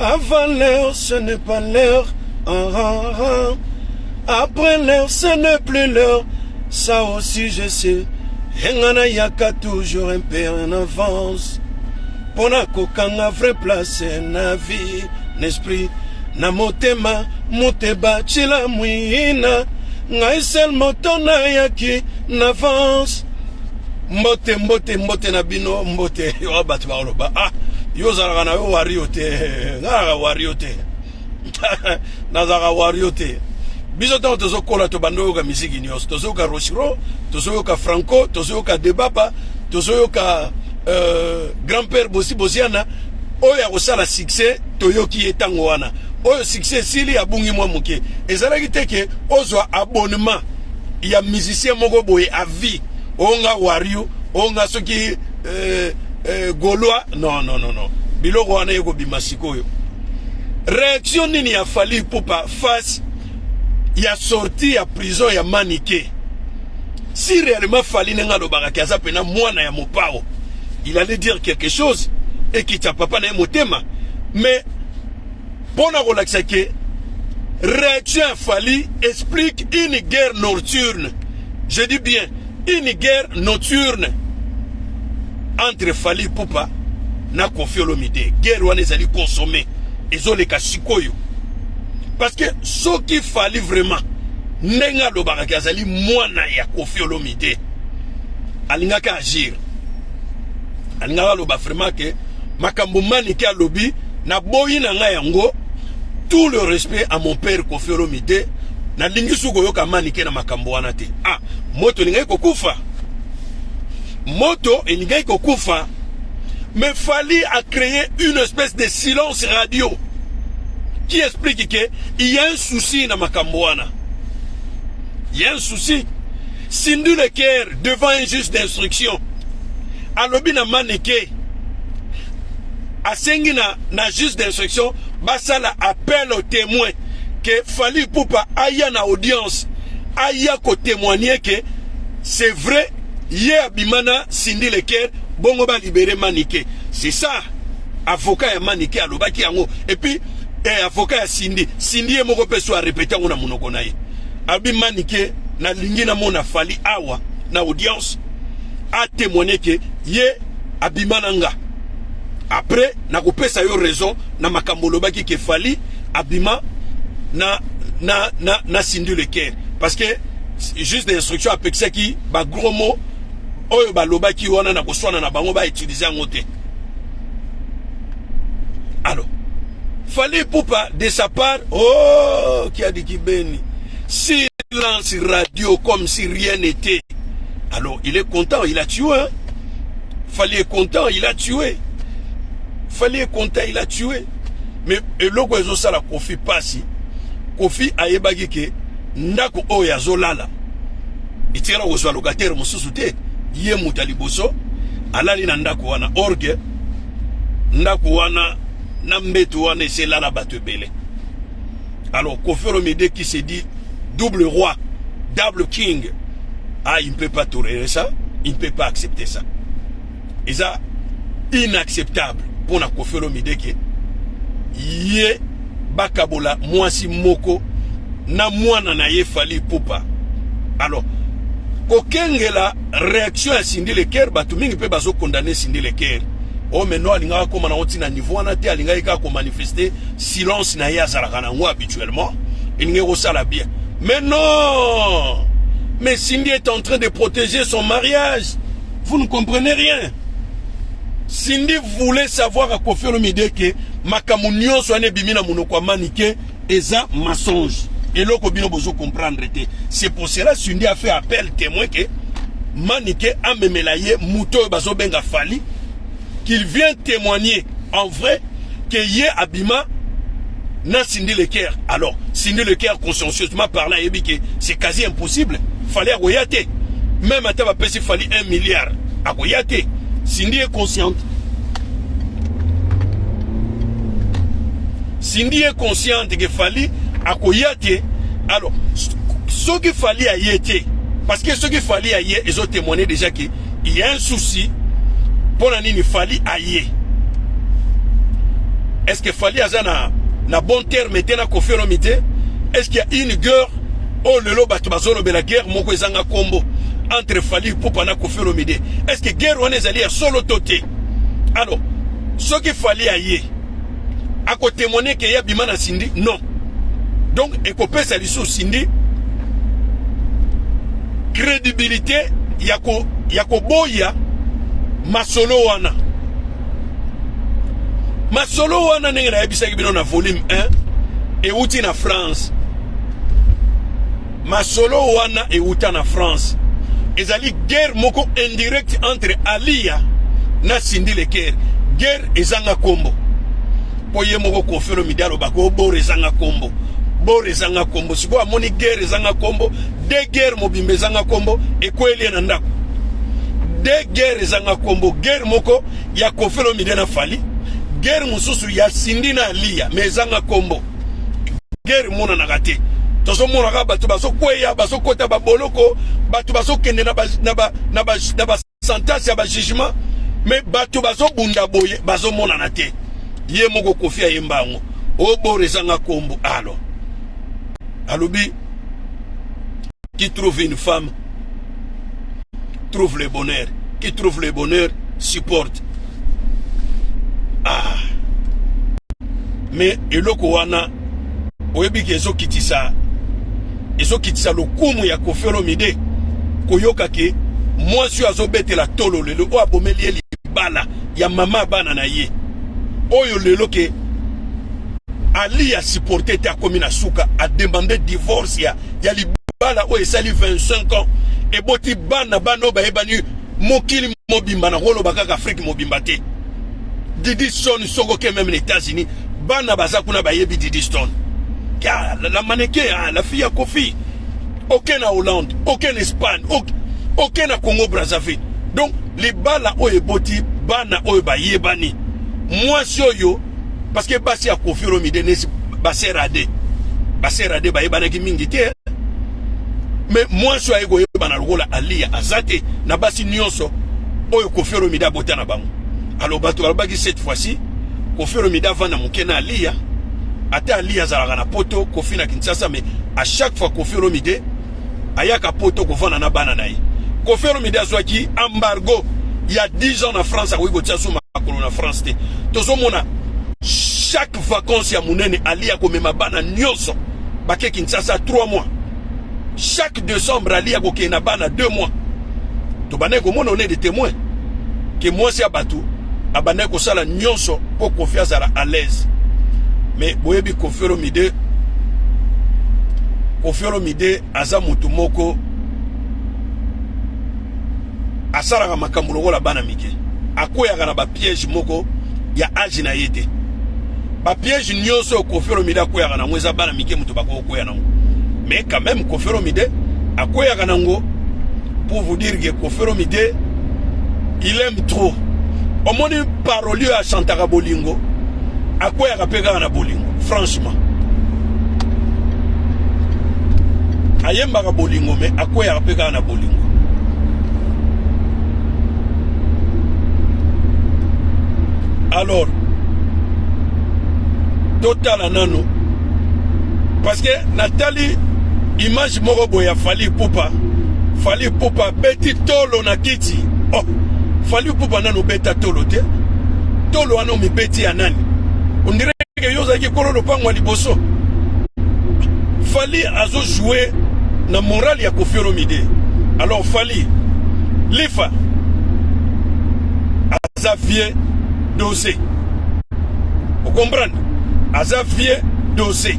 Avant l'heure, ce n'est pas l'heure. Après l'heure, ce n'est plus l'heure. Ça aussi je sais. Engana yaka toujours un peu en avance. Pona kokanga vraie place na vie, n'esprit. Na motema, moteba chila muina. Ngai sel motona yaki n'avance. Mbote mbote mbote na bino mbote yo batu ba ah yo zalaka na yo wariote ngaka wariote nazaka wariote biso tango tozokola to bandoyoka misiki nyonso tozoyoka Rochiro tozoyoka Franco tozoyoka Debaba tozoyoka grand-père Bosi Bosiana oyo akosala succès toyoki etango wana oyo succès sili abungi mwa muke ezalaki teke ozwa abonnement ya musicien moko boye à vie onga wario onga soki Gaulois non biloko wana yeko bimasikoyo réaction nini ya Fally Ipupa face ya sorti ya prison ya Maniké si réellement Fally nenga lobaka kaza pena mwana ya mopao il allait dire quelque chose et qui t'a papa na motema mais pona kolakisa ke réaction ya Fally explique une guerre nocturne, je dis bien une guerre nocturne entre Fally Ipupa na Koffi Olomide. Guerre wana ezali consommé ezoleka sikoyo parce que soki Fally vraiment nenga lobaka kazali mwana ya Koffi Olomide alingaka agir alingaka loba vraiment que makambo Maniké alobi na boyi na nga yango tout le respect à mon père Koffi Olomide na lingi suko yoka Maniké na makambo wana te ah moto lingai kokufa moto lingai kokufa mais Fally a créé une espèce de silence radio qui explique que il y a un souci na makambo wana il y a un souci Cindy Leker devant un juge d'instruction alobi na Maniké asengi na juge d'instruction basala appel au témoin que Fally Ipupa aya na audience aya ko témoigner que c'est vrai yé abimana Cindy Leker bongo ba libérer Maniké c'est ça avocat ya Maniké alobaki yango et puis avocat ya Cindy e moko peso a répéter ngona monoko na ye abi Maniké na lingi na mona Fally awa na audience a témoigner que yé abimana nga après na kopesa yo raison na makambo lobaki ke Fally abima na Cindy Leker parce que juste d'instruction apekisa ki ba gros mot oyo ba lobaki wana na koswana na bango ba utiliser ngote. Alors Fally Ipupa de sa part oh qui a dit Kibeni silence radio comme si rien n'était. Alors il est content, il a tué hein? Fally est content, il a tué. Fally est content, il a tué. Mais eloko ezo sala Koffi pasi Koffi ayebaki ke ndako oyo azolala itira kozwa locataire mosusu te ye muta liboso alali na ndako wana orgue ndako wana na mbeto wana eselala bato ebele. Alors Koffi Olomide qui se dit double roi, double king, ah il ne peut pas tolérer ça, il ne peut pas accepter ça. Et ça inacceptable pour na Koffi Olomide que ye bakabola mwasi moko na mwana na ye Fally Ipupa. Alors kokengela réaction ya Cindy Leker batu mingi pe bazo condamner Cindy Leker oh mais non alinga ko mana oti na niveau wana te alinga ka ko manifester silence na ya zalaka na ngo habituellement il ko sala bien mais non mais Cindy est en train de protéger son mariage, vous ne comprenez rien. Cindy voulait savoir à Koffi Olomide que makambo nyonso ane bimina monoko ya Maniké eza mensonge. Et là, vous besoin comprendre. C'est pour cela que Cindy a fait appel témoin que Maniké a memelaye Mouto Bazo Benga Fally qu'il vient témoigner en vrai que yé abima na Cindy Leker. Alors, Cindy Leker consciencieusement parlant, c'est quasi impossible. Fallait agoyate. Même à ta il fallait 1 milliard. Agoyate. Cindy est consciente. Cindy est consciente que Fally agoyate. Alors, ce qu'il fallait y être, parce que ce qu'il fallait y être, ils ont témoigné déjà qu'il y a un souci pour l'année il fallait y. est-ce que Fali aza na bon terme maintenant Koffi Olomide? Est-ce qu'il y a une guerre? Oh lelo bato bazolo be la guerre moko ezanga combo entre Fali Ipupa na Koffi Olomide. Est-ce que guerre wana ezali ya solo toté? Alors, ce qui Fali aye a ko témoigner que ya bimana Sindi non. Donc ekopesa liso Sindi crédibilité yako boya masolo wana. Masolo wana ndenge na yebisaki bino na volume 1 et outi na France. Masolo wana et outa na France. Ezali guerre moko indirect entre Alia na Sindi Leker. Guerre ezanga kombo. Poye moko Koffi Olomide bako bore ezanga kombo. Bore ezanga kombo. Siko amoni guerre ezanga kombo, de guerre mobimbe ezanga kombo ekweli na ndako. De guerre ezanga kombo, guerre moko ya Koffi Olomide na Fali. Guerre mususu ya Sindi na Alia mais ezanga kombo. Guerre mona na gate. Tozo mona ka batu baso kweya baso kota ba boloko, batu baso kende na ba sentence ya ba jugement, mais batu baso bunda boye baso mona na te. Ye moko Koffi ayembango. O bore ezanga kombo. Alors Alobi, qui trouve une femme trouve le bonheur. Qui trouve le bonheur supporte. Ah. Mais eloko wana oyebi ke ezo kitisa lokumu ya Koffi Olomide koyoka ke mwasi azobetela tolo lelo o abomeli libala ya mama bana na ye. Oyo lelo ke Ali a supporté ta commune à Souka, a demandé divorce ya libala o esali 25 ans et boti bana bano ba ebani mokili mobimba na rolo bakaka Afrique mobimba te. Didi Stone soko ke même les États-Unis bana baza kuna ba yebi Didi Stone. Car la mannequin, la fille à Koffi, aucun à Hollande, aucun Espagne, aucun à Congo Brazzaville. Donc les bala o eboti bana o ba yebani. Moi yo parce que basi à Koffi Olomide ne basi radé ba yebana ki mingi te. Mais moi so ego yebana rola Ali azate na basi nyonso o Koffi Olomide abotana bango. Alors bato albaki cette fois-ci Koffi Olomide vana mukena Alia ata Alia zalaka na poto Koffi na Kinshasa, mais à chaque fois Koffi Olomide ayaka poto kovana na bana na ye. Koffi Olomide azwaki embargo il y a 10 ans en France a wigo tsasu makolo na France te. Tozo mona chaque vacances ya munene Alia komema bana nyonso bake Kinshasa 3 mois. Chaque décembre Alia ko kena bana 2 mois. To bane ko mona on est des témoins que moi c'est abatu abane ko sala nyonso po confiance à l'aise. Mais boyebi Koffi Olomide aza mutu moko asala makambo lokola bana mike akoyaka na ba piège moko ya age na yete ba piège nyonso Koffi Olomide akoyaka na mweza bana mike mutu bako koya nango. Mais quand même Koffi Olomide akoyaka nango pour vous dire que Koffi Olomide il aime trop. Au moins parolier à chantaka bolingo akoyaka peka na bolingo franchement ayembaka bolingo mais akoyaka peka na bolingo. Alors total nano parce que Nathalie image moko boya Fali Ipupa beti tolo na kiti. Oh Fali Ipupa nano beta tolo te. Tolo wana mi beti ya nani? On dirait que yoza ki kolo lopango liboso. Fali azo jouer na morale ya Koffi Olomide. Alors Fali Lifa Xavier Dosé. Vous comprenez? Xavier Dosé.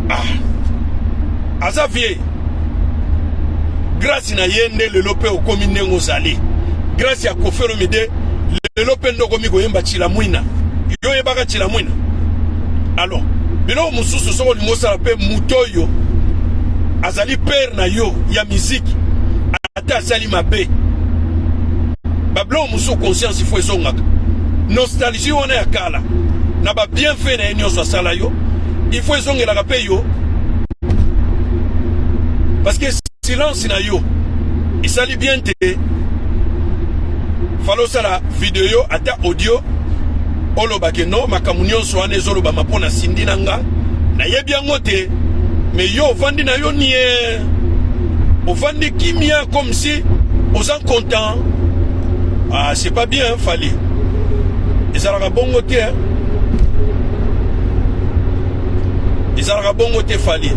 Ah. Xavier grâce na yende le lope au commune ngozali. Grâce à Koffi Olomide le lope ndoko mi koyemba chilamwina. Yo yebaka chilamwina. Alors, bilo mususu soko limosala pe mutoyo azali père na yo ya musique ata sali mabe. Bablo musu conscience il faut ezongaka. Nostalgie wana ya kala. Na ba bienfait na enyo sala yo. Il faut ezongela pe yo. Parce que silence na yo. Il sali bien te. Falo sala vidéo ata audio oloba ke non makambo nyonso wana ezoloba mapona sindi nanga na yebi yango te mais yo ovandi na yo nie ovandi kimia comme si oza content. Ah c'est pas bien Fally ezalaka bongo te ezalaka bongo te Fally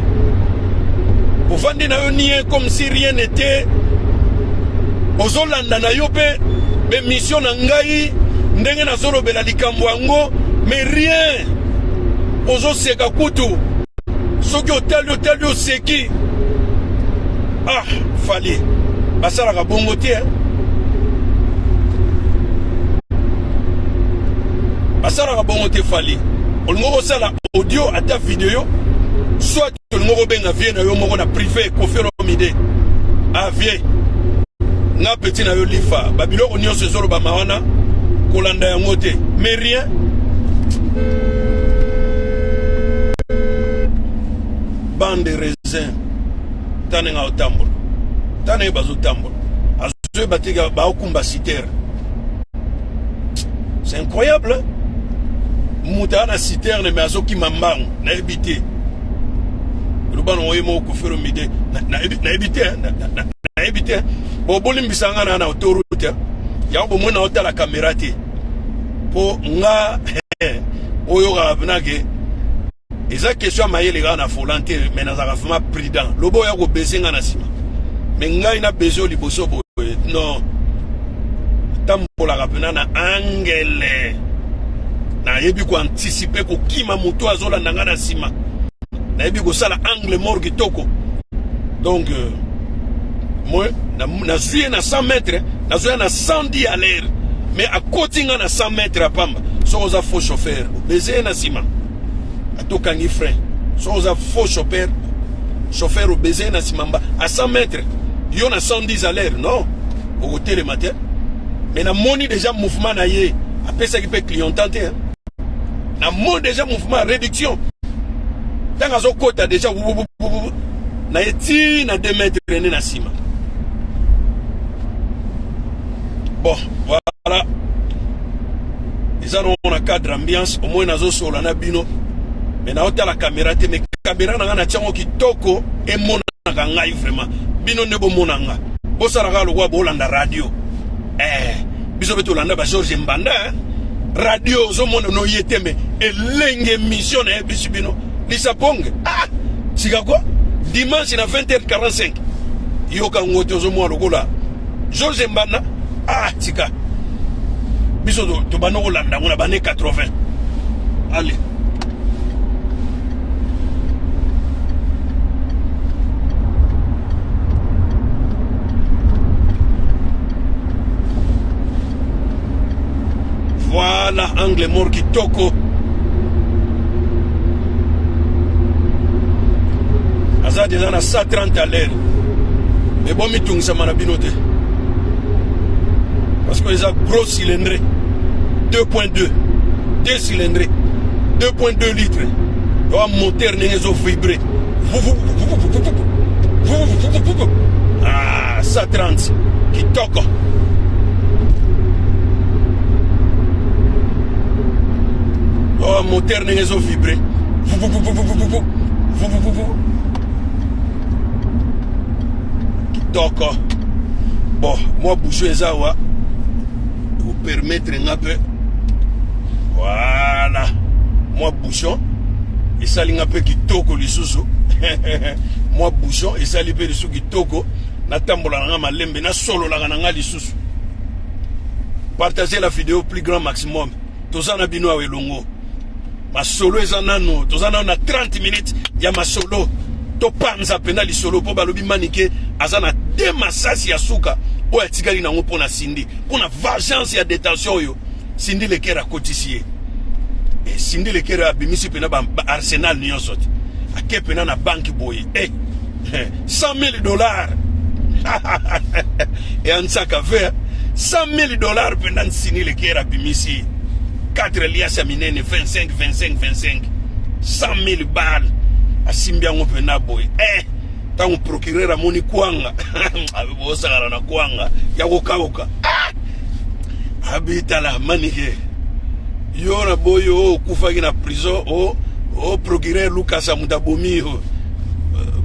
ovandi na yo nie comme si rien n'était ozolanda na yo pe be mission na ngai ndenge na zolobela likambo yango mais rien ozoseka kutu soki otali oseki. Ah Fally basalaka bongo te basalaka bongo te Fally olingo kosala audio ata video soit olingo kobenga vie na yo moko na privé kofero mide ah vie na petit na yo lifa babiloko nyonso ezoloba mawana kolanda yango te mais rien. Bande de raisin tanenga otambola tanenga bazotambola azoe bateka baokumba citer. C'est incroyable hein? Muta na citerne mais azoki mambango na ebité lubano oyemo kofero mide na ebité na ebité bo bolimbisanga na autoroute ya bo mona otala caméra te po nga oyo kabnake eza question mayele ga na volonté mais na zaka vraiment prudent lobo ya ko besenga na sima mais ngai na bezo liboso bo non tambola kapena na angele na yebi ko anticiper ko kima moto azola ndanga na sima na yebi ko sala angle mort kitoko donc moi na zuye na 100 mètres na zuye na 110 à l'air mais à côté nga na 100 mètres à pamba so oza faux chauffeur baiser na sima atokangi frein so oza faux chauffeur baiser na sima à 100 mètres yo na 110 à l'air non au côté le matin mais na moni déjà mouvement na ye apesa ki pe clientante hein? Na moni déjà mouvement réduction tant azo kota déjà na eti na 2 mètres na sima. Bon, voilà. Ils ont un cadre ambiance, au moins nazo sola na bino. Mais na ota la caméra te mais caméra na na tiango kitoko et mona ngai vraiment. Bino nebo monanga. Bo sala lo wa bo landa radio. Biso beto landa ba George Mbanda. Radio zo mona no yete mais elenge mission na biso bino. Lisa Ponge. Ah, sika quoi? Dimanche na 20h45. Yoka ngoto zo mona lokola. George Mbanda. Ah, tika. Biso to bano Hollanda, on a bané 80. Allez. Voilà, angle mort qui toko. Azad déjà na 130 à l'air. Mais bon, mi tung sa manabinote. Parce que les a gros cylindrés 2.2 2 cylindrés 2.2 litres un moteur n'est vibré ah 130 qui toque un moteur n'est vibré qui toque bon moi boucher ça ouais permettre un peu voilà moi bouchon et ça un peu qui toko les sous moi bouchon et ça libère sous qui toko na tambola na malembe na solo la nga les sous partagez la vidéo plus grand maximum tous en abino avec longo ma solo ezanano tous en a 30 minutes ya ma solo to panza pena li solo po balobi manike azana de masasi ya suka o etikali na ngopo na sindi pona vengeance ya détention yo sindi le kera kotisie et sindi le kera bimisi pena ba Arsenal nyonso a kepena na banki boy $100,000 et en saka ver $100,000 pena sindi le kera bimisi 4 lias minene 25 100,000 balles a simbia ngopena boy tant procureur amoni kwanga abosagala na kwanga ya kokauka habita la manike yo na boyo kufaki na prison o procureur Lucas Amutabomi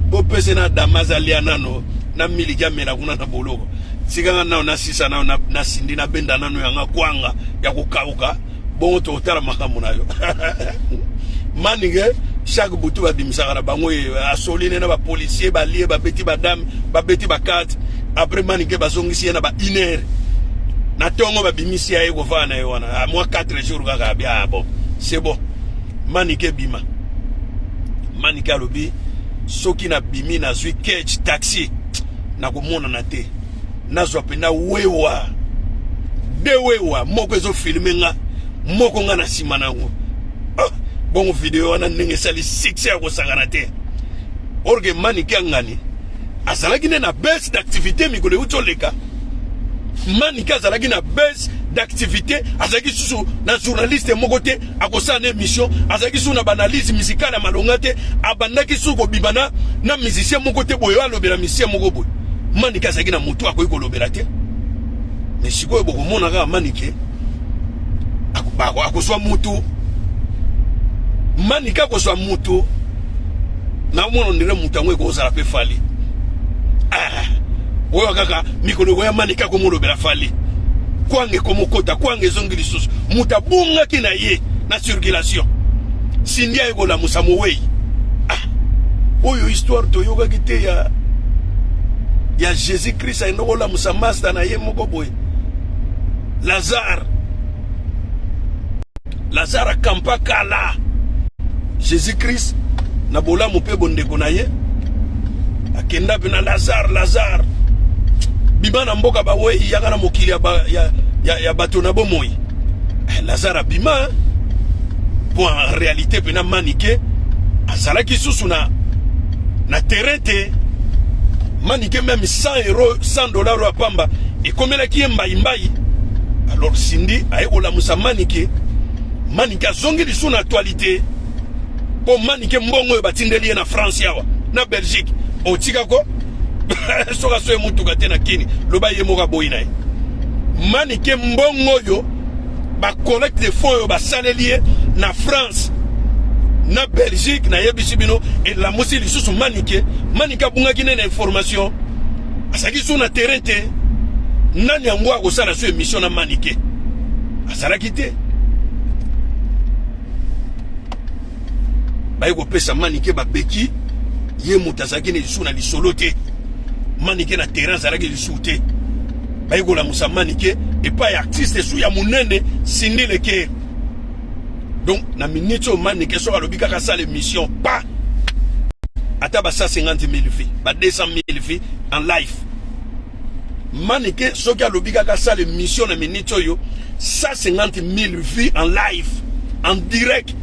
bo pese na Damaza lianano na milija mena kuna na boloko sika na sisa na sindi na benda nano yanga kwanga ya kukauka bongo to tala makamu nayo manige chaque butu ba bimisaka na bango asoline na ba policier ba lié ba beti ba dame ba beti ba carte après manige bazongisi na ba iner na tongo ba bimisi ya ego fana yona a moi 4 jours kaka bia bon c'est bon manike bima manike alobi soki na bimi na zwi cage taxi na komona na te nazwa pena wewa de wewa moko ezo filme nga moko nga na sima nango bon video wana ndenge sali 6 ya kosangana te orge manike ngani azalaki ne na baisse d'activité mikolo utoleka manike azalaki na baisse d'activité azalaki susu na journaliste moko te akosala na émission azalaki susu na banalise musicale malonga te abandaki susu kobibana na musicien moko te boyo alobela musicien moko boyo manike azalaki na motu akoki kolobela te mais sikoyo bokomona kaka manike akoswa mutu manike akoswa mutu na mona ndire mutu yango ekozala mpe fali oyo kaka mikolo ya manike akomolobela fali kwange komokota kwange zongi lisusu muta bungaki na ye na circulation sindia ekola musamowei oyo histoire toyokaki te ya Jésus Christ ayendokola musamasta na ye moko boye Lazare akampa kala Jésus Christ na bolamu mpe bondeko na ye akenda pe na Lazare bima na mboka bawei yaka na mokili ya bato na bomoi Lazare abima po en réalité pe na manike azalaki susu na terrain te manike même 100 euros 100 dollars à pamba et comme la qui est mbaï alors Cindy a eu la musa manike zongi li son actualité pour manike mbongo batindeli na France yawa na Belgique o tikako soka so mutu gatena kini loba ye moka boyina manike mbongo yo ba collecte de fonds yo ba salelier na France na Belgique na yebisibino et la musi li susu manike bunga kine na information asaki so na terrain te nani yango akosala so émission na manike asalaki te baye kopesa manike babeki ye mutu azalaki na lisu na lisolo te manike na terrain azalaki lisu te baye kolamusa manike epai artiste su ya munene Cindy Leker. Donc na minute au manike so alobi kaka sala émission pa ata ba 150 000 filles ba 200 000 filles en live manike so ki alobi kaka sala émission na minute yo 150 000 filles en live en direct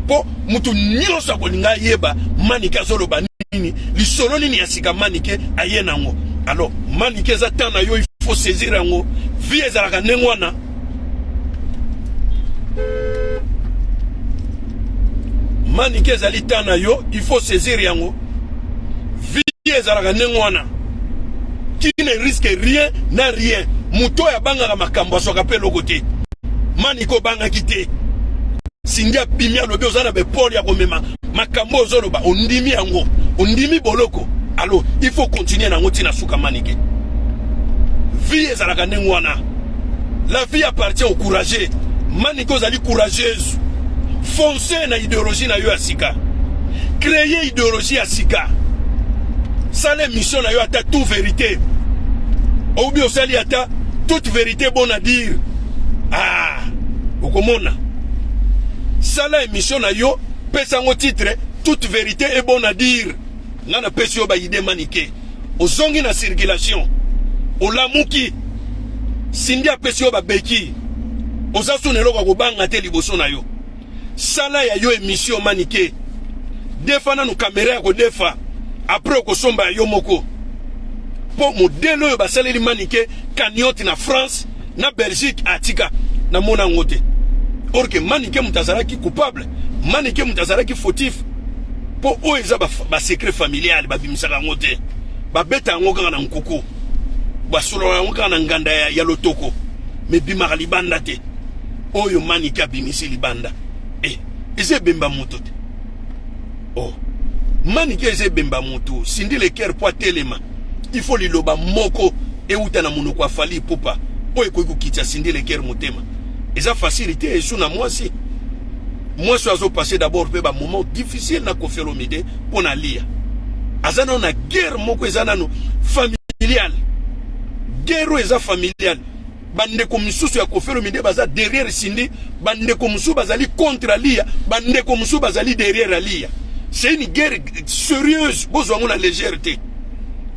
po mutu nyonso akolinga yeba manike so loba nini lisolo nini ya sika manike ayenango alors manike za tana yo il faut saisir yango vie ezalaka nengwana manike ezali tana yo il faut saisir yango vie ezalaka nengwana qui ne risque rien na rien muto ya banga makambo asoka pe lokote maniko banga kite sindia bimia lobe ozana be poli ya komema makambo ozoloba ondimi yango ondimi boloko alors il faut continuer na ngoti na suka manike vie ezalaka nengwana la vie appartient au courageux maniko ozali courageuse foncer na idéologie na yo asika créer idéologie asika sale mission na yo ata toute vérité ou bien osali ata toute vérité bon à dire okomona sala émission na yo pesa ngo titre toute vérité est bon à dire ngana pesi yo ba idée manike ozongi na circulation olamuki Cindy apesi yo ba beki ozasunelo kwa kobanga te liboso na yo sala ya yo émission manike defa na no caméra ya ko defa après ko somba yo moko po modelo yo basaleli manike kanyote na France na Belgique atika na mona ngote orke manike mutazaraki coupable manike mutazaraki fautif po oeza ba secret familial babimisaka ngote babeta ngo kanga na nkuku basolo ngo kanga na nganda ya lotoko me bimaka libanda te oyo Manike abimisi libanda eze bemba moto te. Oh Manike eze bemba moto Cindy Leker po telema il faut liloba moko euta na monoko afali pupa oyo ko kitsa Cindy Leker motema eza facilité et sous na moi si moi je suis passé d'abord pe ba moment difficile na Koffi Olomide pour na lia azana na guerre moko ezana no familial guerre eza familial bande ko misusu ya Koffi Olomide baza derrière Cindy bande ko musu bazali contre lia bande ko musu bazali derrière lia. C'est une guerre sérieuse bozwa ngona légèreté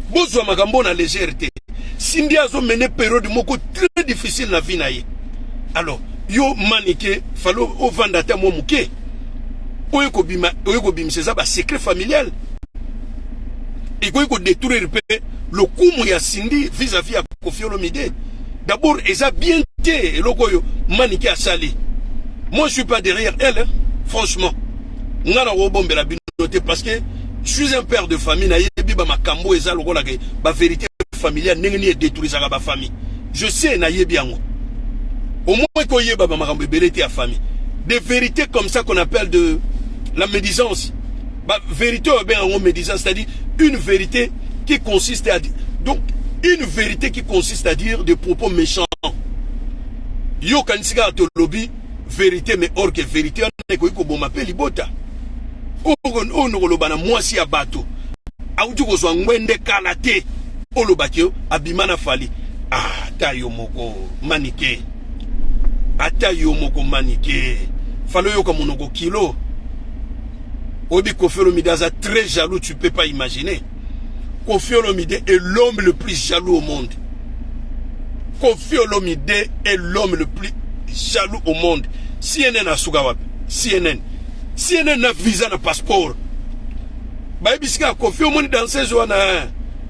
bozwa makambo na légèreté. Cindy azo mené période moko très difficile na vie na ye. Alors yo Manike falo o vandata mo muke oyo ko bimisa za ba secret familial et ko détruire le kumu ya Cindy vis-à-vis à Koffi Olomide. D'abord eza bien té eloko yo Manike a sali. Moi je suis pas derrière elle hein, franchement ngana ko bombela binoté parce que je suis un père de famille na yebi ba makambo eza lokola ke ba vérité familiale ndenge ni détruire za ba famille. Je sais na yebi yango. Au moins qu'on y ait à famille. Des vérités comme ça qu'on appelle de la médisance. Bah, vérité ou bien en médisance, c'est-à-dire une vérité qui consiste à dire. Donc, une vérité qui consiste à dire des propos méchants. Yo kanisiga to lobby vérité mais or que vérité on est ko bon m'appelle libota. O no lobana moi si abato. Audu ko zo ngwende kalate. O lobakio abimana fali. Ah, tayo moko Manike. Ata yo moko Manike falo yo comme monoko kilo obi Koffi Olomide aza très jaloux, tu peux pas imaginer. Koffi Olomide est l'homme le plus jaloux au monde. Koffi Olomide est l'homme le plus jaloux au monde. CNN a Sugawap, CNN a visa na passeport. Ba bisika Koffi Olomide dans ces zones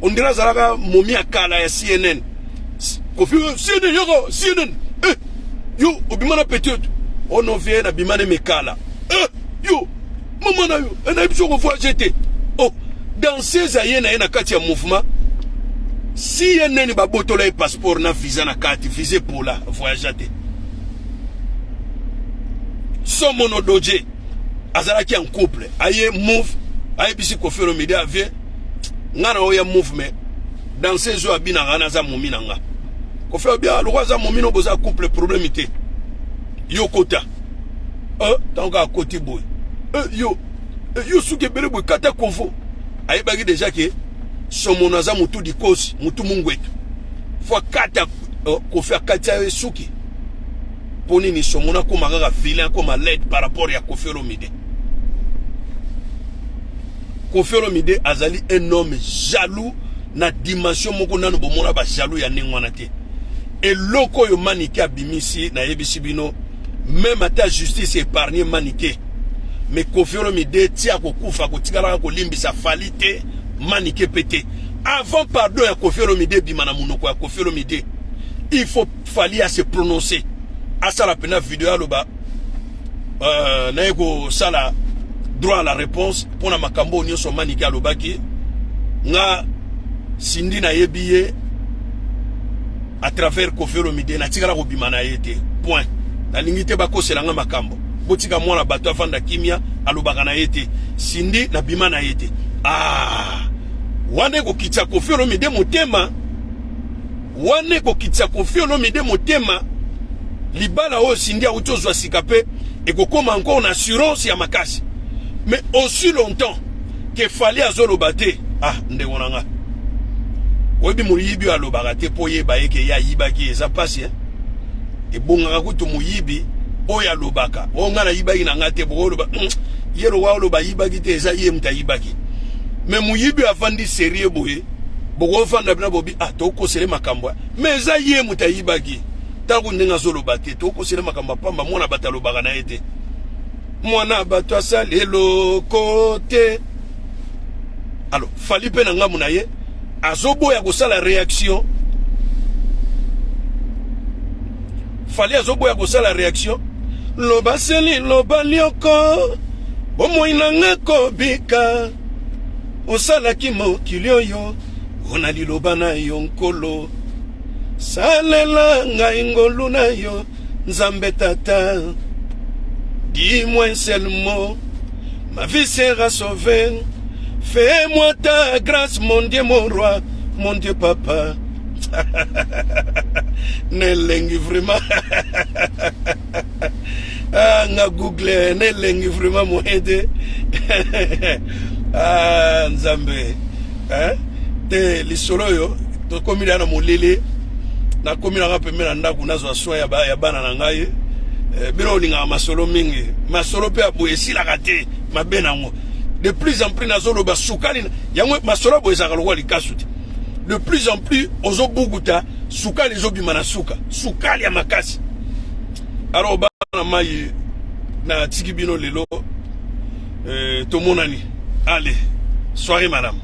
on dirait zalaka momi akala ya CNN. Koffi CNN yoko CNN yo obimana peut-être on en vient na bimane mekala yo maman na yo na biso ko voyager oh dans ces années na kati ya mouvement si yenene ba botola e passeport na visa na carte visa pour la voyager so mono doje azalaki en couple aye move aye bisi Koffi Olomide avie ngana oya mouvement dans ces eaux abina ngana za momina nga ko fait bien le roi za momino boza couple problèmeité yo kota tant ka côté boy yo suke bele boy kata konfo ay bagi déjà que son monaza mutu di kosi mutu mungwetu fo kata ko faire kata suki poni ni son mona ko magara vilain comme l'aide par rapport à Koffi Olomide. Koffi Olomide azali un homme jaloux na dimension moko nanu bomona ba jaloux ya ningwana te. Et loko yo Manike abimisi na yebisi bino même à ta justice épargné Manike mais Koffi Olomide tia ko kufa ko tikala ko limbisa falite Manike pété avant pardon ya Koffi Olomide bimana munoko ya Koffi Olomide il faut fallait à se prononcer à ça la pena vidéo loba na yeko sala droit à la réponse pour na makambo nyonso Manike alobaki nga Cindy na yebiye à travers Koffi Olomide na tikala ko bimana yete point na lingite bako selanga makambo botika mwana bato afanda kimia alobaka na yete Cindy na bimana yete wane ko kitsa Koffi Olomide motema wane ko kitsa Koffi Olomide motema libala o Cindy a utozwa sikape et ko koma encore en assurance ya makasi mais aussi longtemps que fallait azolobate ndegonanga obi muyibi alobaka te po yeba yeke ya yibaki eza pasi e bonga kutu muyibi oya lobaka onga na yibaki na ngate bo loba yero wa loba yibaki te eza ye muta yibaki mais muyibi avandi sérieux boye bo vanda bina bobi to ko sele makambo mais eza ye muta yibaki ta ko ndenga zoloba te to ko sele makambo pamba mwana batalobaka na ete mwana bato asalelo côté alors fali pe na ngamu na ye azobo ya kosala réaction fallait azobo ya kosala réaction loba seli loba lioko bomoina ngako bika osala kimo kilioyo ona liloba na yo nkolo salela ngai ngolu na yo Nzambe tata, dis-moi un seul mot, ma vie sera sauvée. Fais-moi ta grâce, mon Dieu, mon roi, mon Dieu, papa. Nelengi vraiment. Ah, nga google, nelengi vraiment mo aide. Ah, Nzambe. Hein? Te lisolo yo, to komila na molele. Na komila nga pembe na ndaku nazo soin ya bana na ngai. Bino linga masolo mingi. Masolo pe aboye sila kate, mabena ngo. De plus en plus nazolo ba sukali yango masolo boye zakalo likasuti. De plus en plus ozo buguta sukali zobima na suka sukali ya makasi. Alors bana mai na tiki bino lelo tomonani. Allez, soirée madame.